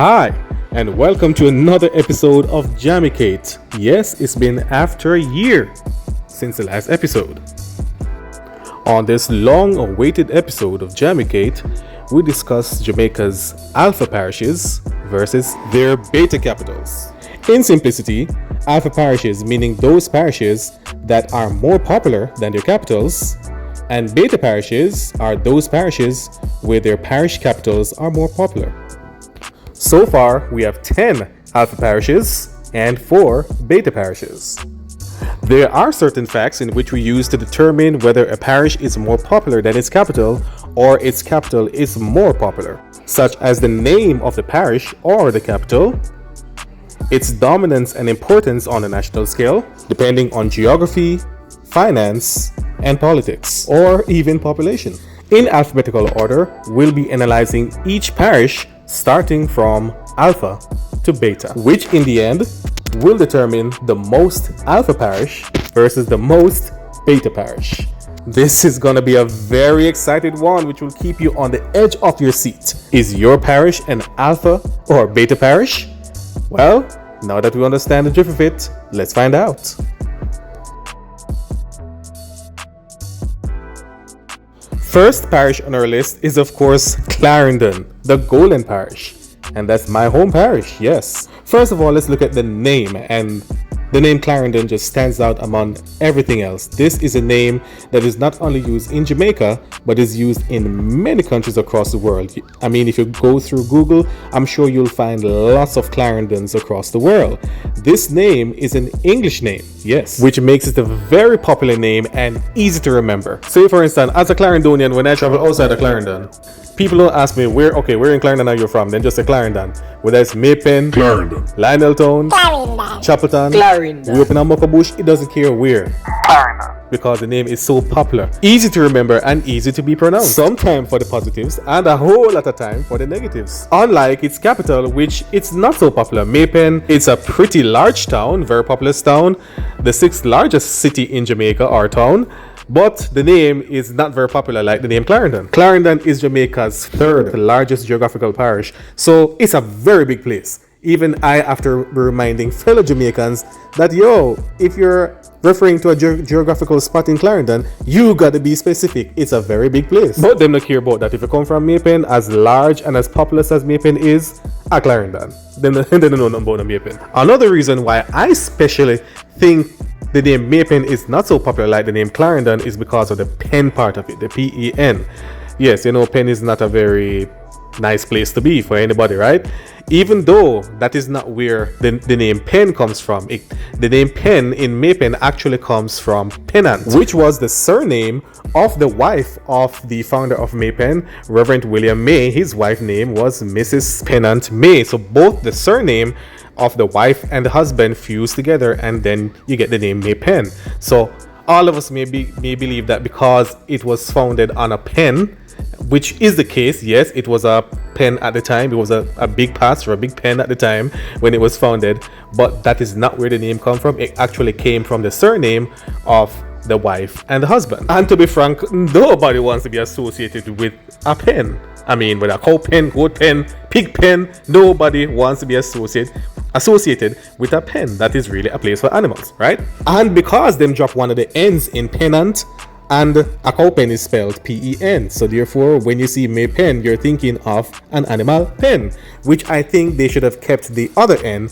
Hi, and welcome to another episode of Jamaica. Yes, it's been after a year since the last episode. On this long-awaited episode of Jamaica, we discuss Jamaica's alpha parishes versus their beta capitals. In simplicity, alpha parishes meaning those parishes that are more popular than their capitals, and beta parishes are those parishes where their parish capitals are more popular. So far, we have 10 alpha parishes and 4 beta parishes. There are certain facts in which we use to determine whether a parish is more popular than its capital or its capital is more popular, such as the name of the parish or the capital, its dominance and importance on a national scale, depending on geography, finance, and politics, or even population. In alphabetical order, we'll be analyzing each parish starting from alpha to beta, which in the end will determine the most alpha parish versus the most beta parish. This is going to be a very exciting one which will keep you on the edge of your seat. Is your parish an alpha or beta parish? Well, now that we understand the drift of it, let's find out. First parish on our list is of course Clarendon, the Golden Parish. And that's my home parish, yes. First of all, let's look at the name, and the name Clarendon just stands out among everything else. This is a name that is not only used in Jamaica, but is used in many countries across the world. I mean, if you go through Google, I'm sure you'll find lots of Clarendons across the world. This name is an English name, yes, which makes it a very popular name and easy to remember. Say for instance, as a Clarendonian, when I travel outside of Clarendon, people don't ask me where in Clarendon are you from? Then just say Clarendon. Whether it's Maypen, Clarendon, Lioneltown, Clarendon, Chapelton, Clarendon, we open a Muckabush, it doesn't care where. Clarendon. Because the name is so popular, easy to remember and easy to be pronounced. Some time for the positives and a whole lot of time for the negatives. Unlike its capital, which it's not so popular, Maypen, it's a pretty large town, very populous town, the 6th largest city in Jamaica or town. But the name is not very popular like the name Clarendon. Clarendon is Jamaica's 3rd largest geographical parish, so it's a very big place. Even I, after reminding fellow Jamaicans that, if you're referring to a geographical spot in Clarendon, you gotta be specific. It's a very big place. But them don't care about that. If you come from Maypen, as large and as populous as Maypen is, a Clarendon, then they don't know nothing about Maypen. Another reason why I especially think the name Maypen is not so popular like the name Clarendon is because of the pen part of it, the P-E-N. Yes, pen is not a very nice place to be for anybody, right? Even though that is not where the name pen comes from. The name pen in Maypen actually comes from Pennant, which was the surname of the wife of the founder of Maypen, Reverend William May. His wife's name was Mrs. Pennant May. So both the surname of the wife and the husband fused together, and then you get the name Maypen. So all of us may believe that because it was founded on a pen, which is the case. Yes, it was a pen at the time. It was a big pastor, a big pen at the time when it was founded. But that is not where the name comes from. It actually came from the surname of the wife and the husband. And to be frank, nobody wants to be associated with a pen. I mean, with a cow pen, goat pen, pig pen, nobody wants to be associated with a pen. That is really a place for animals, right? And because them drop one of the N's in Pennant, and a cow pen is spelled P-E-N. So therefore, when you see Maypen, you're thinking of an animal pen, which I think they should have kept the other N,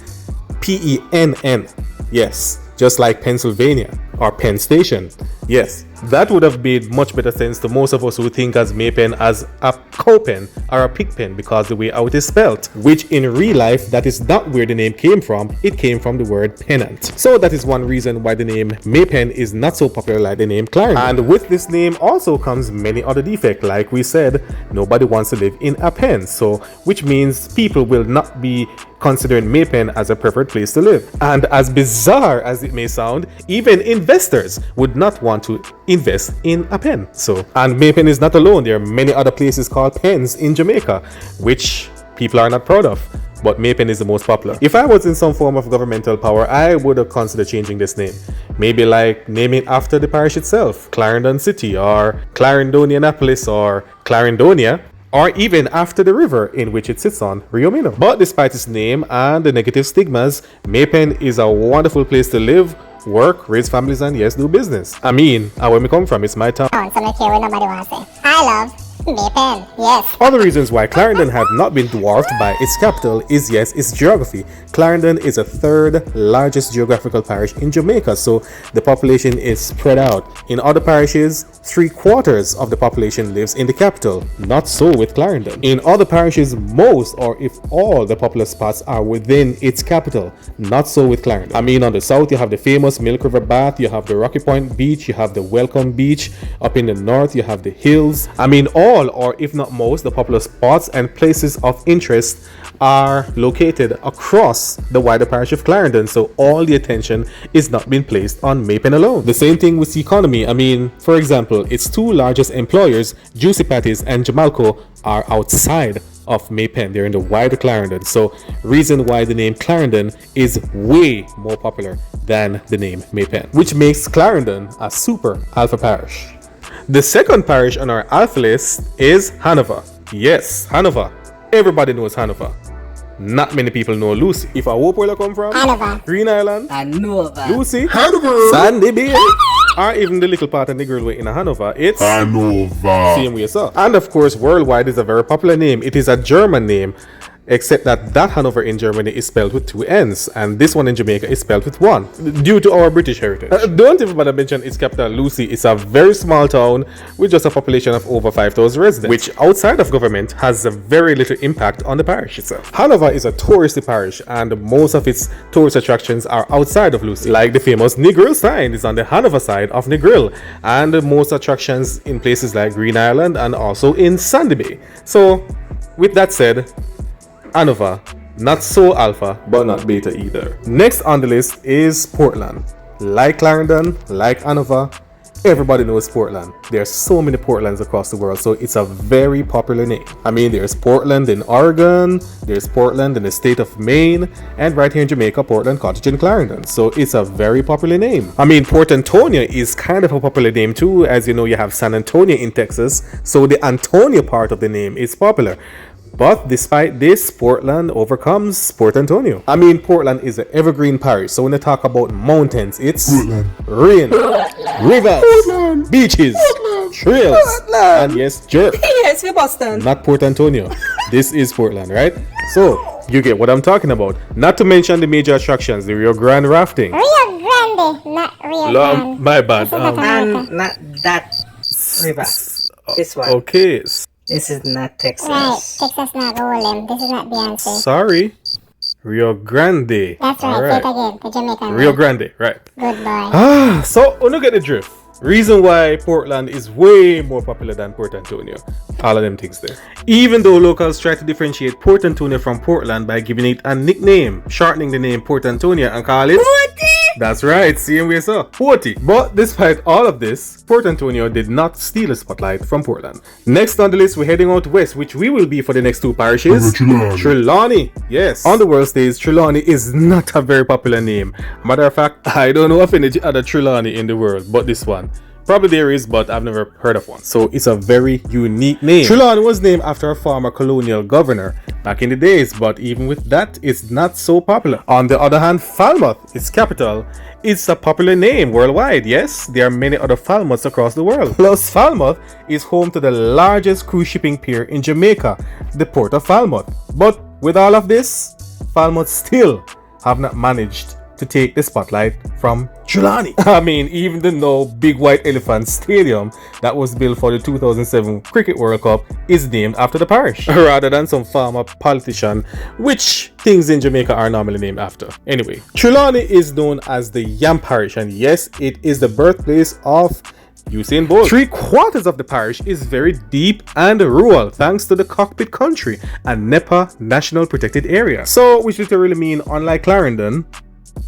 P-E-N-N. Yes, just like Pennsylvania or Penn Station. Yes, that would have made much better sense to most of us who think as Maypen as a cow pen or a pig pen because the way how it is spelled, which in real life, that is not where the name came from. It came from the word pennant. So that is one reason why the name Maypen is not so popular like the name Clarendon. And with this name also comes many other defects. Like we said, nobody wants to live in a pen. So, which means people will not be considering Maypen as a preferred place to live. And as bizarre as it may sound, even investors would not want to invest in a pen. So, and Maypen is not alone. There are many other places called pens in Jamaica, which people are not proud of. But Maypen is the most popular. If I was in some form of governmental power, I would have considered changing this name. Maybe like naming after the parish itself, Clarendon City or Clarendonianapolis or Clarendonia. or even after the river in which it sits on, Rio Minho. But despite its name and the negative stigmas, Maypen is a wonderful place to live, work, raise families, and yes, do business. I mean, where we come from, it's my town. So I care what nobody wants to say. I love Maypen, yes. Other reasons why Clarendon have not been dwarfed by its capital is yes, its geography. Clarendon is the third largest geographical parish in Jamaica, so the population is spread out. In other parishes, 3/4 of the population lives in the capital. Not so with Clarendon. In other parishes, most or if all the popular spots are within its capital. Not so with Clarendon. I mean, on the south you have the famous Milk River Bath, you have the Rocky Point Beach, you have the Welcome Beach. Up in the north you have the hills. I mean, all or if not most the popular spots and places of interest are located across the wider parish of Clarendon, so all the attention is not being placed on Maypen alone. The same thing with the economy. I mean, for example, its two largest employers, Juicy Patties and Jamalco, are outside of Maypen. They're in the wider Clarendon, so reason why the name Clarendon is way more popular than the name Maypen, which makes Clarendon a super alpha parish. The second parish on our alpha list is Hanover. Yes, Hanover. Everybody knows Hanover. Not many people know Lucy. If I hope where I come from, Hanover. Green Island, Hanover. Lucy, Hanover. Sandy Bay, or even the little part of the girl way in Hanover, it's Hanover. same way so. And of course, worldwide is a very popular name. It is a German name, except that Hanover in Germany is spelled with 2 N's, and this one in Jamaica is spelled with 1, due to our British heritage. Don't even bother mention its capital, Lucy. It's a very small town with just a population of over 5,000 residents, which outside of government has a very little impact on the parish itself. Hanover is a touristy parish, and most of its tourist attractions are outside of Lucy, like the famous Negril sign is on the Hanover side of Negril, and most attractions in places like Green Island and also in Sandy Bay. So, with that said, Hanover, not so alpha, but not beta either. Next on the list is Portland. Like Clarendon, like Hanover, everybody knows Portland. There are so many Portlands across the world, so it's a very popular name. I mean, there's Portland in Oregon, there's Portland in the state of Maine, and right here in Jamaica, Portland Cottage in Clarendon. So it's a very popular name. I mean, Port Antonio is kind of a popular name too. As you know, you have San Antonio in Texas, so the Antonio part of the name is popular. But despite this, Portland overcomes Port Antonio. I mean, Portland is an evergreen parish, so when they talk about mountains, it's rain, rivers, beaches, trails, and yes, jerk. Yes, we Boston. Not Port Antonio. This is Portland, right? So, you get what I'm talking about. Not to mention the major attractions, the Rio Grande rafting. Rio Grande, not Rio Grande. My bad. And not that river. This one. Okay. This is not Texas. Right, Texas not Golem. This is not Beyonce. Sorry. Rio Grande. That's right, say it again. The Jamaican. Rio Grande, right. Good boy. So, you get the drift. Reason why Portland is way more popular than Port Antonio. All of them things there. Even though locals try to differentiate Port Antonio from Portland by giving it a nickname, shortening the name Port Antonio and call it Porty. That's right, same way so, Porty. But despite all of this, Port Antonio did not steal a spotlight from Portland. Next on the list, we're heading out west, which we will be for the next 2 parishes. Trelawney. Yes. On the world stage, Trelawney is not a very popular name. Matter of fact, I don't know of any other Trelawney in the world but this one. Probably there is, but I've never heard of one. So it's a very unique name. Trelawney was named after a former colonial governor back in the days, but even with that, it's not so popular. On the other hand, Falmouth, its capital, is a popular name worldwide. Yes, there are many other Falmouths across the world. Plus, Falmouth is home to the largest cruise shipping pier in Jamaica, the Port of Falmouth. But with all of this, Falmouth still have not managed to take the spotlight from Trelawney. I mean, even the now Big White Elephant Stadium that was built for the 2007 Cricket World Cup is named after the parish, rather than some former politician, which things in Jamaica are normally named after. Anyway, Trelawney is known as the Yam Parish, and yes, it is the birthplace of Usain Bolt. 3/4 of the parish is very deep and rural thanks to the Cockpit Country and NEPA National Protected Area. So, which literally mean, unlike Clarendon,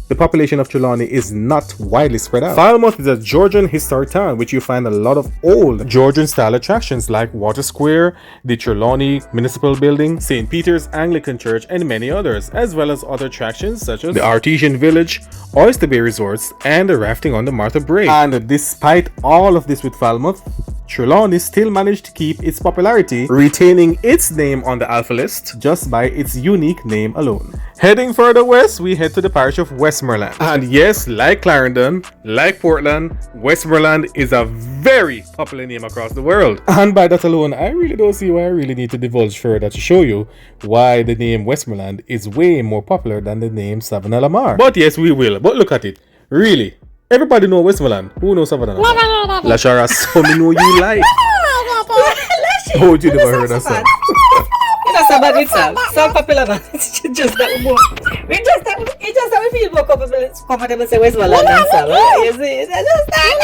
the population of Trelawney is not widely spread out. Falmouth is a Georgian historic town, which you find a lot of old Georgian style attractions like Water Square, the Trelawney Municipal Building, St. Peter's Anglican Church, and many others, as well as other attractions such as the Artesian Village, Oyster Bay Resorts, and the rafting on the Martha Brae. And despite all of this with Falmouth, Trelawney still managed to keep its popularity, retaining its name on the Alpha list just by its unique name alone. Heading further west, we head to the parish of Westmoreland. And yes, like Clarendon, like Portland, Westmoreland is a very popular name across the world. And by that alone, I really don't see why I really need to divulge further to show you why the name Westmoreland is way more popular than the name Savannah Lamar. But yes, we will. But look at it. Really? Everybody know Westmoreland. Who knows Savannah Lamar? Never heard of it. Lashara, so me know you like. Oh, you never heard of that? You know, Sabbath itself. So popular, man. It's just that we feel more comfortable say Westmoreland than Sabbath. You see? It's just that.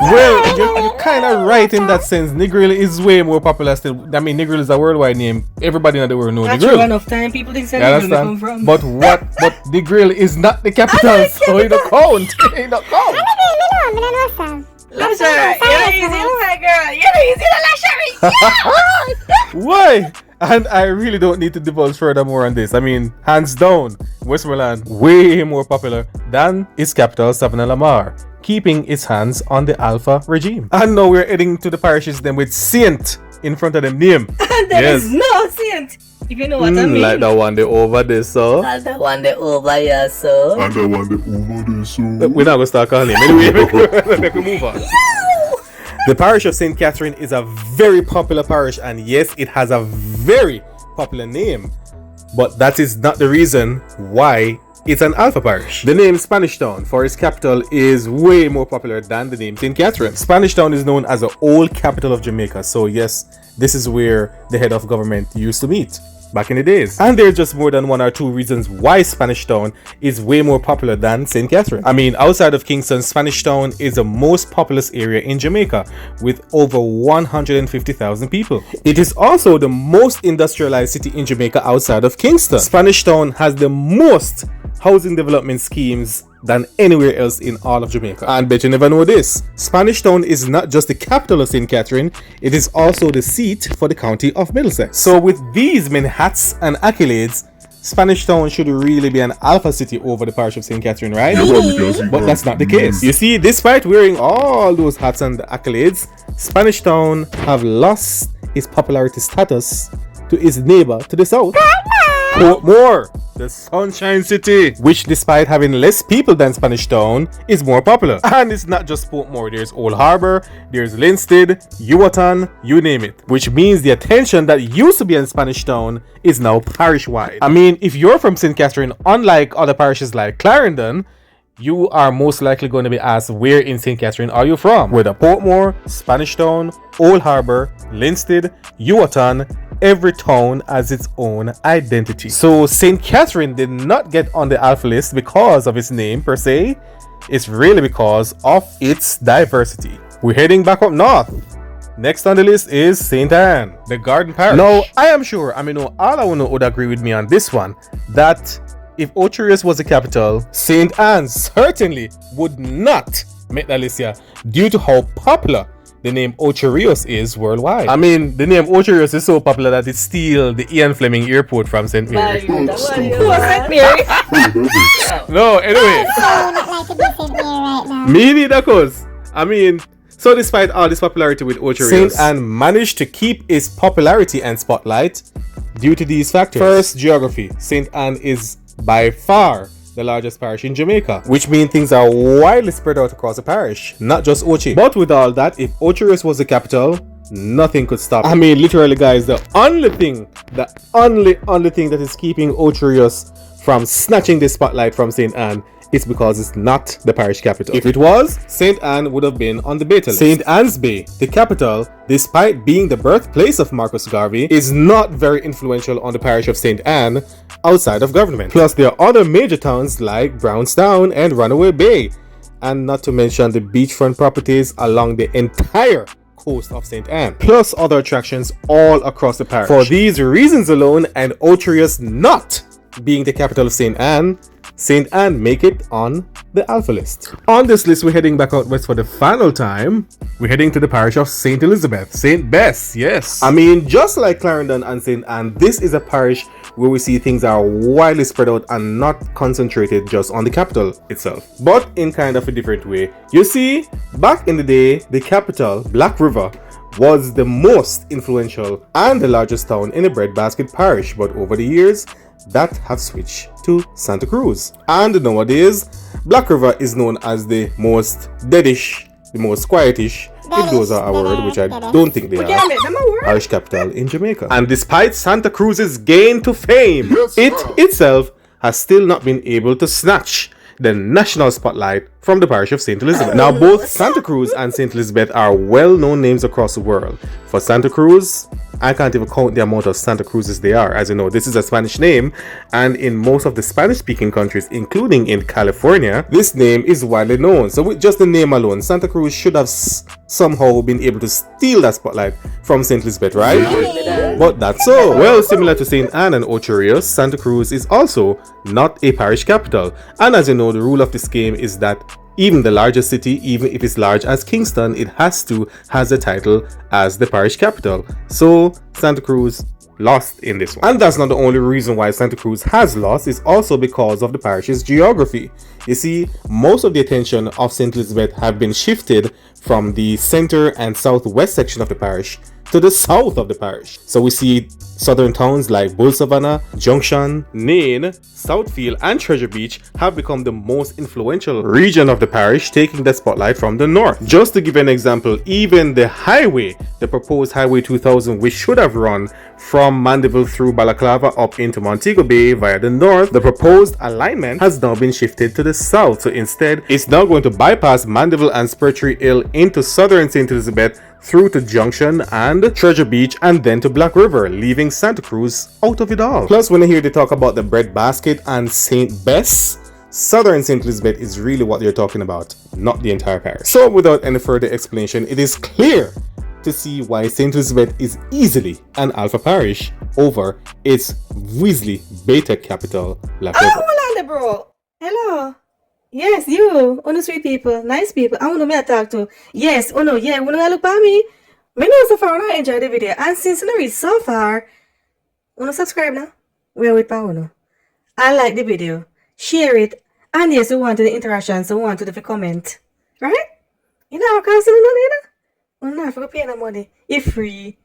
Well, you're kind of right in that sense. Negril is way more popular still. I mean, Negril is a worldwide name. Everybody in the world knows Not Negril. true enough time. People think You Negril come understand? from. But Negril is not the capital, so it don't count. It don't count. I don't know, Sam. Lasher, you're easy, my girl. You're easy, Lasher. Why? And I really don't need to divulge further more on this. I mean, hands down, Westmoreland way more popular than its capital, Savannah Lamar, keeping its hands on the Alpha regime. And now we're heading to the parishes then with Saint in front of them name. And there is no saint. If you know what I mean. Like the one they over there, so. And the one they over here, so. And the one that over there, so. We're not gonna start calling him. Anyway, we can move on. The parish of St. Catherine is a very popular parish, and yes, it has a very popular name, but that is not the reason why it's an Alpha parish. The name Spanish Town for its capital is way more popular than the name St. Catherine. Spanish Town is known as the old capital of Jamaica, so yes, this is where the head of government used to meet back in the days. And there's just more than one or two reasons why Spanish Town is way more popular than St. Catherine. I mean, outside of Kingston, Spanish Town is the most populous area in Jamaica with over 150,000 people. It is also the most industrialized city in Jamaica outside of Kingston. Spanish Town has the most housing development schemes than anywhere else in all of Jamaica. And bet you never know this, Spanish Town is not just the capital of St. Catherine, it is also the seat for the county of Middlesex. So with these many hats and accolades, Spanish Town should really be an alpha city over the parish of St. Catherine, right? But that's not the case. You see, despite wearing all those hats and accolades, Spanish Town have lost its popularity status to its neighbor to the south, Portmore, the Sunshine City, which despite having less people than Spanish Town, is more popular. And it's not just Portmore, there's Old Harbour, there's Linstead, Yuaton, you name it. Which means the attention that used to be in Spanish Town is now parish-wide. I mean, if you're from St. Catherine, unlike other parishes like Clarendon, you are most likely going to be asked where in St. Catherine are you from? Whether Portmore, Spanish Town, Old Harbour, Linstead, Yuaton, every town has its own identity. So St. Catherine did not get on the Alpha list because of its name per se. It's really because of its diversity. We're heading back up north. Next on the list is St. Anne, the Garden Parish. Now, I am sure, all I want would agree with me on this one, that if Ocherius was the capital, St. Anne certainly would not make the list here due to how popular the name Ocherius is worldwide. I mean, the name Ocherius is so popular that it steals the Ian Fleming Airport from St. Mary. Who was St. Mary? No, anyway. I would like to be St. Mary right now. Me neither, cause so despite all this popularity with Ocherius, St. Anne managed to keep its popularity and spotlight due to these factors. First, geography. St. Anne is by far the largest parish in Jamaica, which means things are widely spread out across the parish, not just Ochi. But with all that, if Ocherius was the capital, nothing could stop it. I mean, literally, guys, the only thing that is keeping Ocherius from snatching the spotlight from St. Anne is because it's not the parish capital. If it was, St. Anne would have been on the beta list. St. Anne's Bay, the capital, despite being the birthplace of Marcus Garvey, is not very influential on the parish of St. Anne outside of government. Plus, there are other major towns like Brownstown and Runaway Bay, and not to mention the beachfront properties along the entire coast of St. Anne, plus other attractions all across the parish. For these reasons alone, and Ocherius not being the capital of St. Anne, St. Anne make it on the Alpha list. On this list, we're heading back out west for the final time. We're heading to the parish of St. Elizabeth, St. Bess, yes. I mean, just like Clarendon and St. Anne, this is a parish where we see things are widely spread out and not concentrated just on the capital itself, but in kind of a different way. You see, back in the day, the capital, Black River, was the most influential and the largest town in the breadbasket parish, but over the years, that have switched to Santa Cruz. And nowadays, Black River is known as the most deadish, the most quietish, if those are a word, which I don't think they are, parish capital in Jamaica. And despite Santa Cruz's gain to fame, it itself has still not been able to snatch the national spotlight from the parish of St. Elizabeth. Now, both Santa Cruz and St. Elizabeth are well-known names across the world. For Santa Cruz, I can't even count the amount of Santa Cruzes there are. As you know, this is a Spanish name, and in most of the Spanish-speaking countries, including in California, this name is widely known. So with just the name alone, Santa Cruz should have somehow been able to steal that spotlight from St. Elizabeth, right? But that's so. Well, similar to St. Anne and Ocho Rios, Santa Cruz is also not a parish capital. And as you know, the rule of this game is that even the largest city, even if it's large as Kingston, it has the title as the parish capital. So Santa Cruz lost in this one. And that's not the only reason why Santa Cruz has lost, it's also because of the parish's geography. You see, most of the attention of St. Elizabeth have been shifted from the center and southwest section of the parish to the south of the parish. So we see southern towns like Bull Savannah, Junction, Nain, Southfield, and Treasure Beach have become the most influential region of the parish, taking the spotlight from the north. Just to give an example, even the highway, the proposed Highway 2000, which should have run from Mandeville through Balaclava up into Montego Bay via the north, the proposed alignment has now been shifted to the south. So instead, it's now going to bypass Mandeville and Spurtree Hill into southern St. Elizabeth, through to Junction and Treasure Beach, and then to Black River, leaving Santa Cruz out of it all. Plus, when you hear they talk about the breadbasket and St. Bess, southern St. Elizabeth is really what they're talking about, not the entire parish. So without any further explanation, it is clear to see why St. Elizabeth is easily an alpha parish over its Weasley beta capital, Black River. Hold on, bro. Hello. Yes, you. Uno sweet people, nice people. I want to talk to. Yes, Uno, yeah, Uno look at me. Me know so far I enjoy the video. And since you read so far, Uno subscribe now. We're with Uno. I like the video. Share it. And yes, we want the interaction, so we want to comment. Right? You know, I can't see no later. Uno not for pay no money. It's free.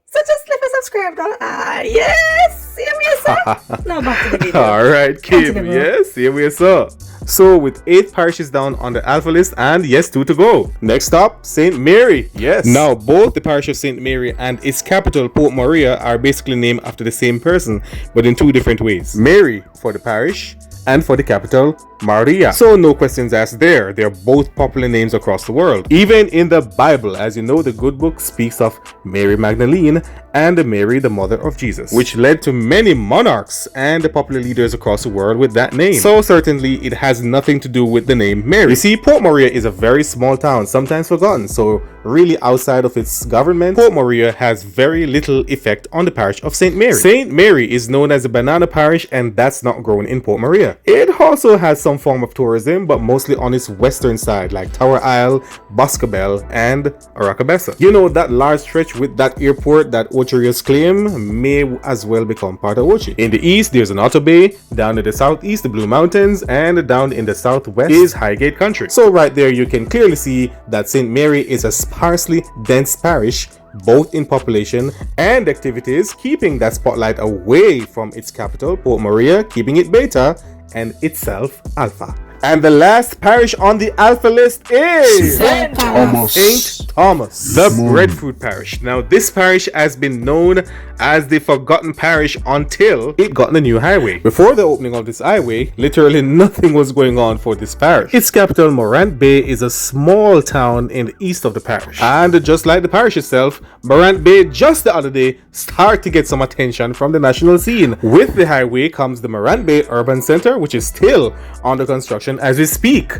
So just leave a subscribe down. Ah, yes! Here we are, sir. Now back to the video. Alright, Kim. Yes, here we are, sir. So with 8 parishes down on the alpha list, and yes, 2 to go. Next up, St. Mary. Yes. Now, both the parish of St. Mary and its capital, Port Maria, are basically named after the same person, but in 2 different ways. Mary for the parish, and for the capital, Maria. So no questions asked there. They're both popular names across the world. Even in the Bible, as you know, the good book speaks of Mary Magdalene and Mary, the mother of Jesus, which led to many monarchs and popular leaders across the world with that name. So certainly it has nothing to do with the name Mary. You see, Port Maria is a very small town, sometimes forgotten. So really outside of its government, Port Maria has very little effect on the parish of St. Mary. St. Mary is known as a banana parish, and that's not grown in Port Maria. It also has some form of tourism, but mostly on its western side, like Tower Isle, Boscobel, and Aracabessa. You know, that large stretch with that airport that Ocho Rios claim may as well become part of Ochi. In the east, there's an Otto Bay. Down in the southeast, the Blue Mountains, and down in the southwest is Highgate Country. So right there, you can clearly see that St. Mary is a sparsely dense parish, both in population and activities, keeping that spotlight away from its capital, Port Maria, keeping it beta, and itself alpha. And the last parish on the alpha list is St. Thomas. St. Thomas, the breadfruit parish. Now, this parish has been known as the forgotten parish until it got the new highway. Before the opening of this highway, literally nothing was going on for this parish. Its capital, Morant Bay, is a small town in the east of the parish. And just like the parish itself, Morant Bay just the other day started to get some attention from the national scene. With the highway comes the Morant Bay Urban Center, which is still under construction as we speak.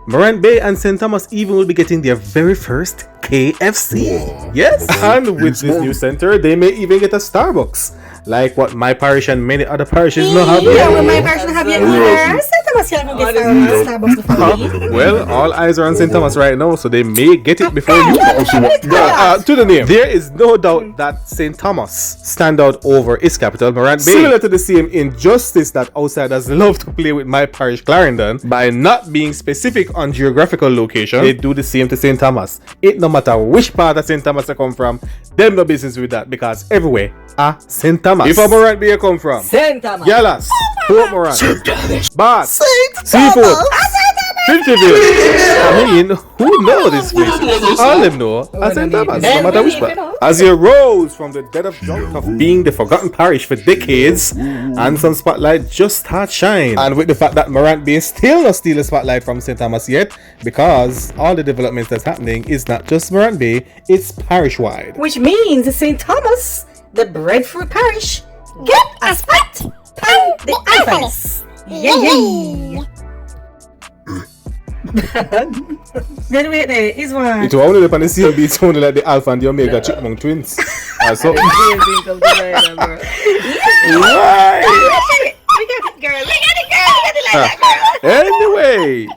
Morant Bay and St. Thomas even will be getting their very first KFC. Whoa. Yes, and with this new center, they may even get a Starbucks, like what my parish and many other parishes now have. Yeah, well, my parish have you here. St. Thomas can't go get Starbucks before me. Well, all eyes are on St. Thomas right now, so they may get it before you. To the name. There is no doubt that St. Thomas stand out over its capital, Morant Bay. Similar to the same injustice that outsiders love to play with my parish Clarendon by not being specific on geographical location, they do the same to St. Thomas. It no matter which part of St. Thomas they come from, them no business with that because everywhere are St. Thomas. If a Morant Bay you come from, St. Thomas. Yalas, Port Morant, Bath, Seafood, 50ville. I mean, who knows this place? All them know as St. Thomas, no matter which part. As you rose from the dead of drunk of being the forgotten parish for decades, and some spotlight just start shine. And with the fact that Morant Bay still not steal the spotlight from St. Thomas yet, because all the developments that's happening is not just Morant Bay, it's parish-wide. Which means St. Thomas, the breadfruit parish, get a spot on the Alphas. Yay! Then wait there, is one. It was only up on the same beat, only like the Alpha and the Omega Chipmunk twins. Or something.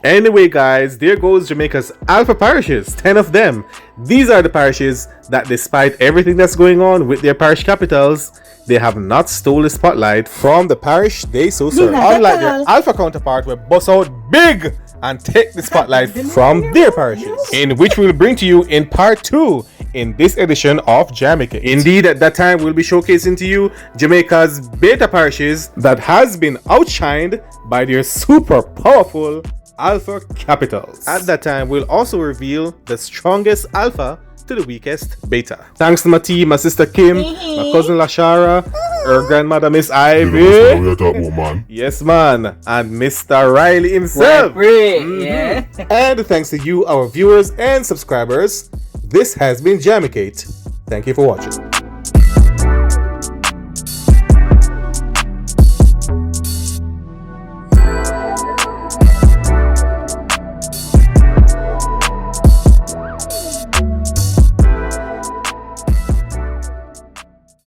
Anyway, guys, there goes Jamaica's Alpha parishes, 10 of them. These are the parishes that, despite everything that's going on with their parish capitals, they have not stolen the spotlight from the parish they so serve. Unlike their Alpha counterpart, will bust out big and take the spotlight from their parishes, in which we'll bring to you in part 2 in this edition of Jamaica. Indeed, at that time we'll be showcasing to you Jamaica's beta parishes that has been outshined by their super powerful Alpha capitals. At that time we'll also reveal the strongest Alpha to the weakest beta. Thanks to my team, my sister Kim, my cousin Lashara, her grandmother Miss Ivy, yes man, and Mr. Riley himself. Yeah. And thanks to you, our viewers and subscribers, this has been Jamicate. Thank you for watching.